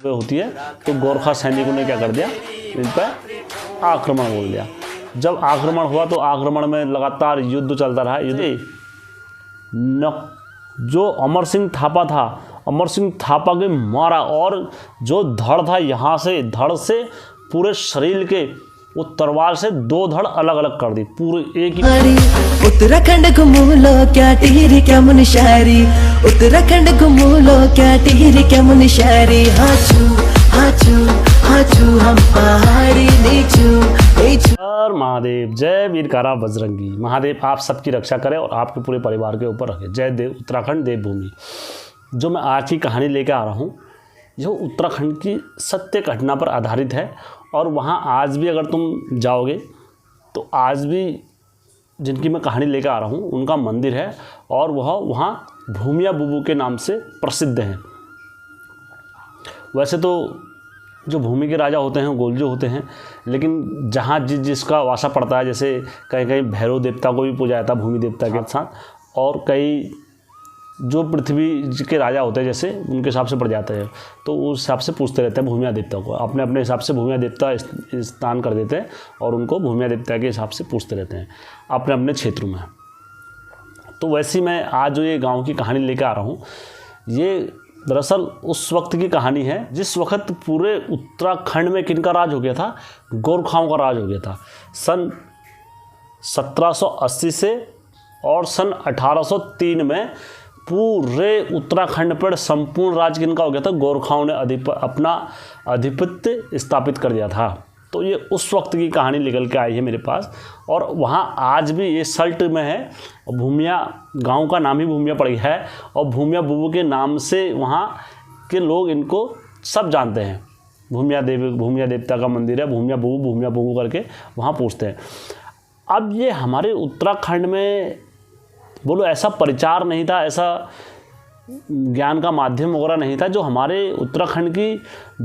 होती है तो गोरखा सैनिकों ने क्या कर दिया, इन पर आक्रमण बोल दिया। जब आक्रमण हुआ तो आक्रमण में लगातार युद्ध चलता रहा। युद्ध जो अमर सिंह थापा था, अमर सिंह थापा के मारा और जो धड़ था, यहाँ से धड़ से पूरे शरीर के वो तलवार से 2 धड़ अलग अलग कर दी, पूरे एक ही। उत्तराखंड घूमू लो क्या टिहरी क्या मुनशारी, उत्तराखंड घूमू लो क्या टिहरी क्या मुनशारी। हाचू हाचू हाचू हम पहाड़ी नीचू नीचू। और महादेव, जय वीरकारा बजरंगी। महादेव आप सबकी रक्षा करें और आपके पूरे परिवार के ऊपर रखे। जय देव उत्तराखंड देवभूमि। जो मैं आज की कहानी लेकर आ रहा हूँ, जो उत्तराखंड की सत्य घटना पर आधारित है। और वहाँ आज भी अगर तुम जाओगे तो आज भी जिनकी मैं कहानी लेकर आ रहा हूँ उनका मंदिर है और वह वहाँ भूमिया बुबू के नाम से प्रसिद्ध हैं। वैसे तो जो भूमि के राजा होते हैं गोलजो होते हैं, लेकिन जहाँ जिसका वासा पड़ता है, जैसे कहीं कहीं भैरव देवता को भी पूजा जाता है भूमि देवता के साथ, और कई जो पृथ्वी के राजा होते हैं जैसे उनके हिसाब से पड़ जाते हैं, तो उस हिसाब से पूछते रहते हैं भूमिया देवता को। अपने अपने हिसाब से भूमिया देवता स्थान कर देते हैं और उनको भूमिया देवता के हिसाब से पूछते रहते हैं अपने अपने क्षेत्रों में। तो वैसे मैं आज जो ये गांव की कहानी लेकर आ रहा हूँ, ये दरअसल उस वक्त की कहानी है जिस वक्त पूरे उत्तराखंड में किनका राज हो गया था, गोरखाओं का राज हो गया था। सन 1780 से और सन 1803 में पूरे उत्तराखंड पर संपूर्ण राज किनका हो गया था, गोरखाओं ने अपना आधिपत्य स्थापित कर दिया था। तो ये उस वक्त की कहानी निकल के आई है मेरे पास। और वहाँ आज भी ये सल्ट में है, भूमिया गांव का नाम ही भूमिया पड़ी है और भूमिया बुबू के नाम से वहाँ के लोग इनको सब जानते हैं। भूमिया देवता का मंदिर है, भूमिया बुबू करके वहाँ पूछते हैं। अब ये हमारे उत्तराखंड में बोलो ऐसा प्रचार नहीं था, ऐसा ज्ञान का माध्यम वगैरह नहीं था, जो हमारे उत्तराखंड की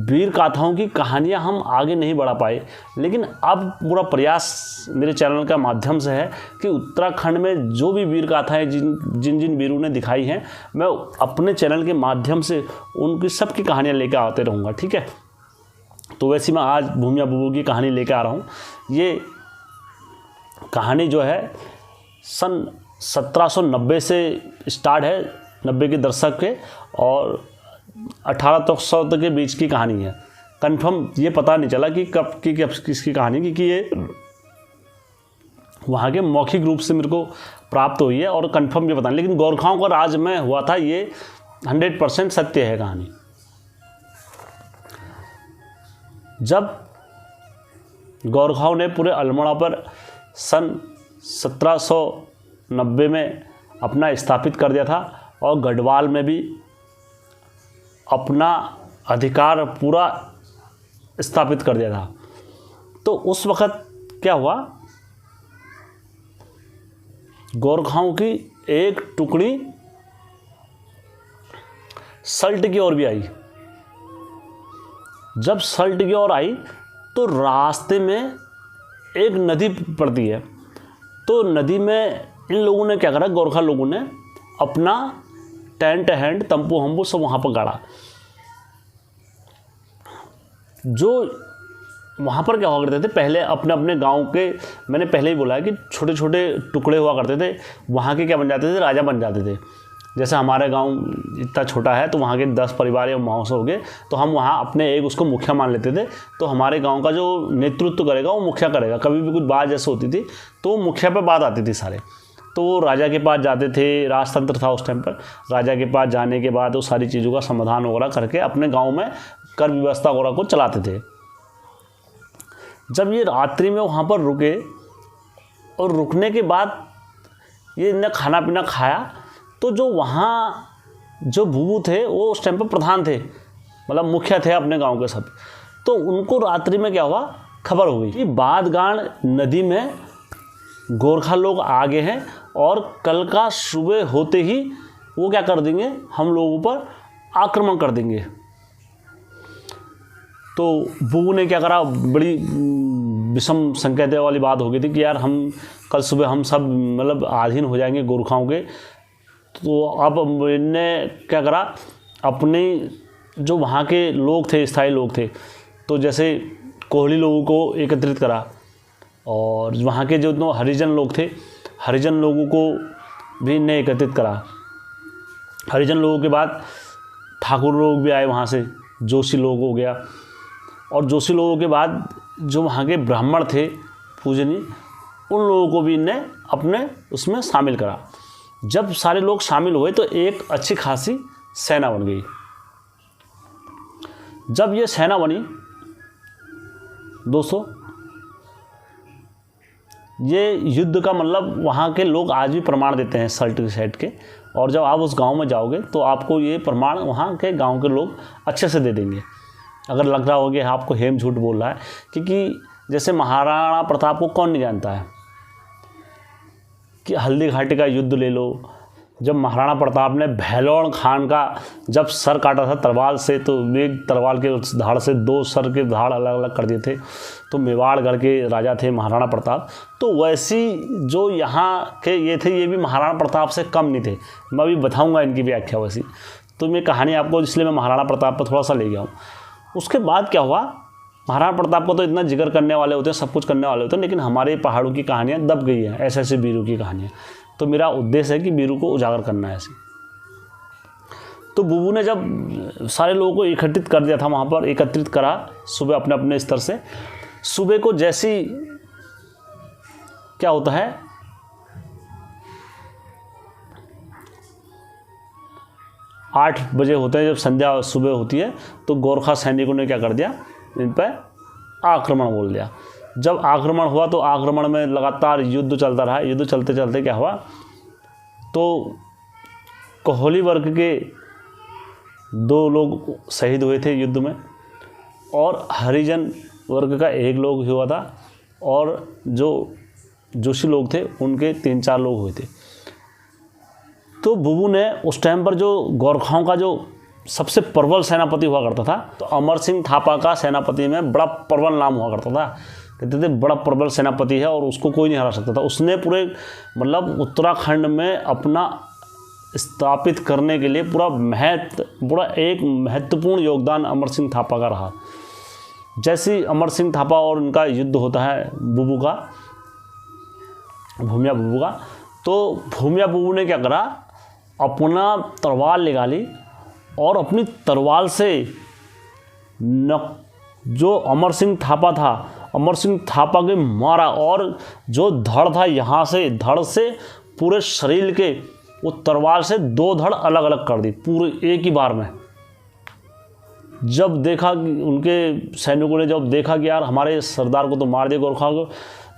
वीर गाथाओं की कहानियां हम आगे नहीं बढ़ा पाए। लेकिन अब पूरा प्रयास मेरे चैनल का माध्यम से है कि उत्तराखंड में जो भी वीर गाथाएँ जिन वीरों ने दिखाई हैं, मैं अपने चैनल के माध्यम से उनकी सबकी कहानियाँ लेकर आते रहूँगा। ठीक है, तो वैसे मैं आज भूमिया बुबू की कहानी लेकर आ रहा हूँ। ये कहानी जो है सन 1790 से स्टार्ट है, 90 के दशक के, और 1800 तक के बीच की कहानी है। कंफर्म ये पता नहीं चला कि कब की किसकी कहानी, क्योंकि ये वहाँ के मौखिक रूप से मेरे को प्राप्त हुई है और कंफर्म ये पता नहीं। लेकिन गोरखाओं का राज में हुआ था, ये 100% सत्य है कहानी। जब गोरखाओं ने पूरे अल्मोड़ा पर सन 1790 में अपना स्थापित कर दिया था और गढ़वाल में भी अपना अधिकार पूरा स्थापित कर दिया था, तो उस वक़्त क्या हुआ, गोरखाओं की एक टुकड़ी सल्ट की ओर भी आई। जब सल्ट की ओर आई तो रास्ते में एक नदी पड़ती है, तो नदी में इन लोगों ने क्या करा, गोरखा लोगों ने अपना टेंट हैंड तंबू हम्बू सब वहाँ पर गाड़ा। जो वहाँ पर क्या हुआ करते थे पहले, अपने अपने गांव के, मैंने पहले ही बोला है कि छोटे छोटे टुकड़े हुआ करते थे। वहाँ के क्या बन जाते थे, राजा बन जाते थे। जैसे हमारे गांव इतना छोटा है तो वहाँ के 10 परिवार या माओ से हो गए, तो हम वहाँ अपने एक उसको मुखिया मान लेते थे। तो हमारे गांव का जो नेतृत्व करेगा वो मुखिया करेगा। कभी भी कुछ बात जैसे होती थी तो मुखिया पे बात आती थी सारे, तो वो राजा के पास जाते थे। राजतंत्र था उस टाइम पर। राजा के पास जाने के बाद वो सारी चीज़ों का समाधान वगैरह करके अपने गाँव में कर व्यवस्था वगैरह को चलाते थे। जब ये रात्रि में वहाँ पर रुके और रुकने के बाद ये इन्हें खाना पीना खाया, तो जो वहाँ जो बुबू थे वो उस टाइम पर प्रधान थे, मतलब मुखिया थे अपने गांव के सब। तो उनको रात्रि में क्या हुआ, खबर हो गई कि बादगांड नदी में गोरखा लोग आ गए हैं और कल का सुबह होते ही वो क्या कर देंगे, हम लोगों पर आक्रमण कर देंगे। तो बुबू ने क्या करा, बड़ी विषम संकेत वाली बात हो गई थी कि यार हम कल सुबह हम सब मतलब अधीन हो जाएंगे गोरखाओं के। तो अब इनने क्या करा, अपनी जो वहाँ के लोग थे, स्थायी लोग थे, तो जैसे कोहली लोगों को एकत्रित करा, और वहाँ के जो हरिजन लोग थे, हरिजन लोगों को भी इनने एकत्रित करा। हरिजन लोगों के बाद ठाकुर लोग भी आए वहाँ से, जोशी लोग हो गया, और जोशी लोगों के बाद जो वहाँ के ब्राह्मण थे पूजनीय, उन लोगों को भी इनने अपने उसमें शामिल करा। जब सारे लोग शामिल हुए तो एक अच्छी खासी सेना बन गई। जब ये सेना बनी दोस्तों, ये युद्ध का मतलब वहाँ के लोग आज भी प्रमाण देते हैं सल्ट साइड के, और जब आप उस गांव में जाओगे तो आपको ये प्रमाण वहाँ के गांव के लोग अच्छे से दे देंगे। अगर लग रहा हो कि आपको हेम झूठ बोल रहा है, क्योंकि जैसे महाराणा प्रताप को कौन नहीं जानता है, कि हल्दी घाटी का युद्ध ले लो, जब महाराणा प्रताप ने भैलोण खान का जब सर काटा था तलवार से, तो एक तलवार के धाड़ से 2 सर के धाड़ अलग अलग कर दिए थे। तो मेवाड़गढ़ के राजा थे महाराणा प्रताप। तो वैसी जो यहाँ के ये थे, ये भी महाराणा प्रताप से कम नहीं थे। मैं अभी बताऊँगा इनकी व्याख्या वैसी। तो मैं कहानी आपको, इसलिए मैं महाराणा प्रताप पर थोड़ा सा ले गया हूँ। उसके बाद क्या हुआ, महाराणा प्रताप को तो इतना जिक्र करने वाले होते हैं, सब कुछ करने वाले होते हैं, लेकिन हमारे पहाड़ों की कहानियाँ दब गई हैं, ऐसे वीरों की कहानियाँ। तो मेरा उद्देश्य है कि वीरों को उजागर करना है ऐसे। तो बुबू ने जब सारे लोगों को एकत्रित कर दिया था वहाँ पर, एकत्रित करा सुबह अपने अपने स्तर से। सुबह को जैसी क्या होता है, 8 बजे होते हैं, जब संध्या सुबह होती है, तो गोरखा सैनिकों ने क्या कर दिया, इन पर आक्रमण बोल दिया। जब आक्रमण हुआ तो आक्रमण में लगातार युद्ध चलता रहा। युद्ध चलते चलते क्या हुआ, तो कोहली वर्ग के 2 लोग शहीद हुए थे युद्ध में, और हरिजन वर्ग का 1 लोग हुआ था, और जो जोशी लोग थे उनके 3-4 लोग हुए थे। तो बुबू ने उस टाइम पर जो गोरखाओं का जो सबसे प्रबल सेनापति हुआ करता था, तो अमर सिंह थापा का सेनापति में बड़ा प्रबल नाम हुआ करता था। कहते थे बड़ा प्रबल सेनापति है और उसको कोई नहीं हरा सकता था। उसने पूरे मतलब उत्तराखंड में अपना स्थापित करने के लिए पूरा एक महत्वपूर्ण योगदान अमर सिंह थापा का रहा। जैसे अमर सिंह थापा और उनका युद्ध होता है बुबू का, भूमिया बुबू का, तो भूमिया बुबू ने क्या करा, अपना तलवार निकाली और अपनी तलवार से जो अमर सिंह थापा था, अमर सिंह थापा के मारा, और जो धड़ था, यहाँ से धड़ से पूरे शरीर के वो तलवार से 2 धड़ अलग अलग कर दी पूरे एक ही बार में। जब देखा कि उनके सैनिकों ने जब देखा कि यार हमारे सरदार को तो मार दिया गोरखा को,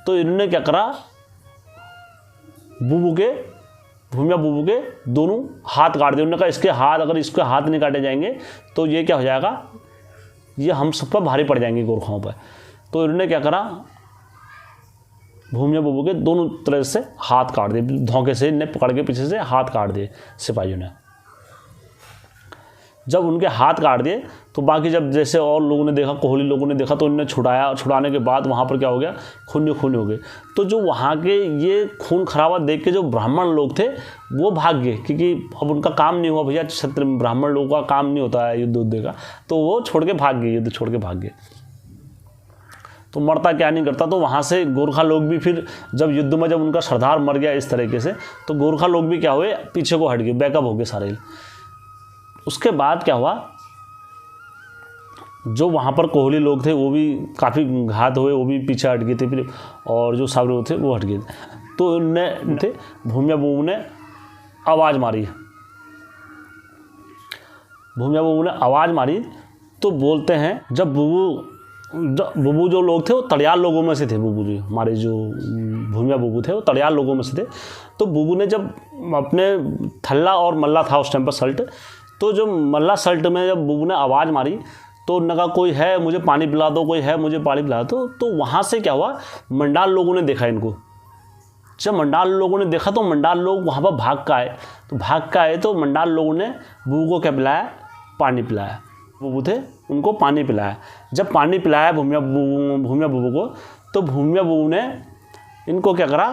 तो इन्होंने क्या करा, भूमिया बुबू के दोनों हाथ काट दिए। उन्होंने कहा इसके हाथ, अगर इसके हाथ नहीं काटे जाएंगे तो ये क्या हो जाएगा, ये हम सब पर भारी पड़ जाएंगे गोरखाओं पर। तो इन्होंने क्या करा, भूमिया बुबू के दोनों तरह से हाथ काट दिए, धोखे से इन्हें पकड़ के पीछे से हाथ काट दिए सिपाहियों ने। जब उनके हाथ काट दिए तो बाकी जब जैसे और लोगों ने देखा, कोहली लोगों ने देखा, तो उन्हें छुड़ाया। छुड़ाने के बाद वहाँ पर क्या हो गया, खून हो गए। तो जो वहाँ के ये खून खराबा देख के जो ब्राह्मण लोग थे वो भाग गए, क्योंकि अब उनका काम नहीं हुआ भैया, क्षेत्र में ब्राह्मण लोगों का काम नहीं होता है युद्ध का, तो वो छोड़ के भाग गए, युद्ध छोड़ के भाग गए। तो मरता क्या नहीं करता। तो वहाँ से गोरखा लोग भी फिर जब युद्ध में जब उनका सरदार मर गया इस तरीके से, तो गोरखा लोग भी क्या हुए, पीछे को हट गए, बैकअप हो गए सारे। उसके बाद क्या हुआ, जो वहाँ पर कोहली लोग थे वो भी काफ़ी घात हुए, वो भी पीछे हट गए थे फिर, और जो सब लोग थे वो हट गए थे। तो उनने थे भूमिया बुबू ने आवाज़ मारी, भूमिया बुबू ने आवाज़ मारी। तो बोलते हैं जब बुबू जो लोग थे वो तड़ियाल लोगों में से थे। बुबू जी हमारे जो भूमिया बुबू थे वो तड़ियाल लोगों में से थे। तो बुबू ने जब अपने थल्ला और मल्ला था उस टाइम पर सल्ट, तो जो मल्ला सल्ट में जब बुबू ने आवाज़ मारी तो उन्होंने कहा कोई है मुझे पानी पिला दो, कोई है मुझे पानी पिला दो। तो वहाँ से क्या हुआ, मंडाल लोगों ने देखा इनको। जब मंडाल लोगों ने देखा तो मंडाल लोग वहाँ पर भाग कर आए। तो भाग कर आए तो मंडाल लोगों ने बुबू को क्या पिलाया, पानी पिलाया। बुबू थे उनको पानी पिलाया। जब पानी पिलाया भूमिया बुबू को, तो भूमिया बुबू ने इनको क्या करा,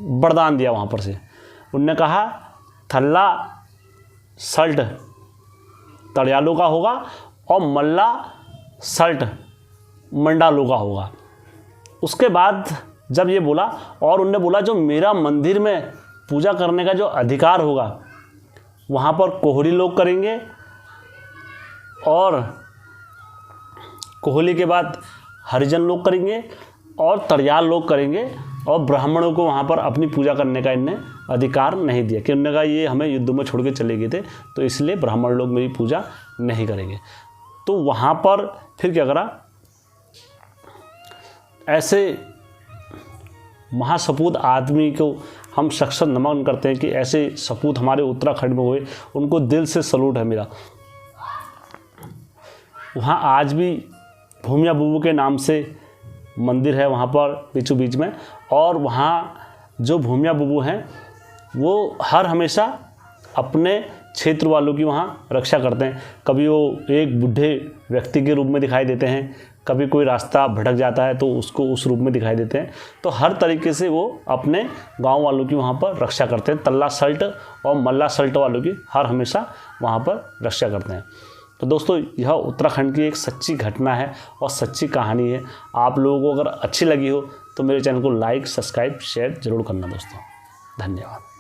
वरदान दिया वहाँ पर से। उनने कहा थल्ला सल्ट तड़ियालों का होगा और मल्ला सल्ट मंडालों का होगा। उसके बाद जब ये बोला और उनने बोला जो मेरा मंदिर में पूजा करने का जो अधिकार होगा वहाँ पर कोहली लोग करेंगे और कोहली के बाद हरिजन लोग करेंगे और तड़ियाल लोग करेंगे और ब्राह्मणों को वहाँ पर अपनी पूजा करने का इनने अधिकार नहीं दिया कि उन्होंने कहा ये हमें युद्ध में छोड़ के चले गए थे तो इसलिए ब्राह्मण लोग मेरी पूजा नहीं करेंगे। तो वहाँ पर फिर क्या करा, ऐसे महासपूत आदमी को हम सख्त नमन करते हैं कि ऐसे सपूत हमारे उत्तराखंड में हुए, उनको दिल से सलूट है मेरा। वहाँ आज भी भूमिया बुबू के नाम से मंदिर है वहाँ पर बीचों बीच में, और वहाँ जो भूमिया बुबू हैं वो हर हमेशा अपने क्षेत्र वालों की वहाँ रक्षा करते हैं। कभी वो एक बूढ़े व्यक्ति के रूप में दिखाई देते हैं, कभी कोई रास्ता भटक जाता है तो उसको उस रूप में दिखाई देते हैं। तो हर तरीके से वो अपने गांव वालों की वहाँ पर रक्षा करते हैं। तल्ला सल्ट और मल्ला सल्ट वालों की हर हमेशा वहाँ पर रक्षा करते हैं। तो दोस्तों यह उत्तराखंड की एक सच्ची घटना है और सच्ची कहानी है। आप लोगों को अगर अच्छी लगी हो तो मेरे चैनल को लाइक, सब्सक्राइब, शेयर ज़रूर करना दोस्तों। धन्यवाद।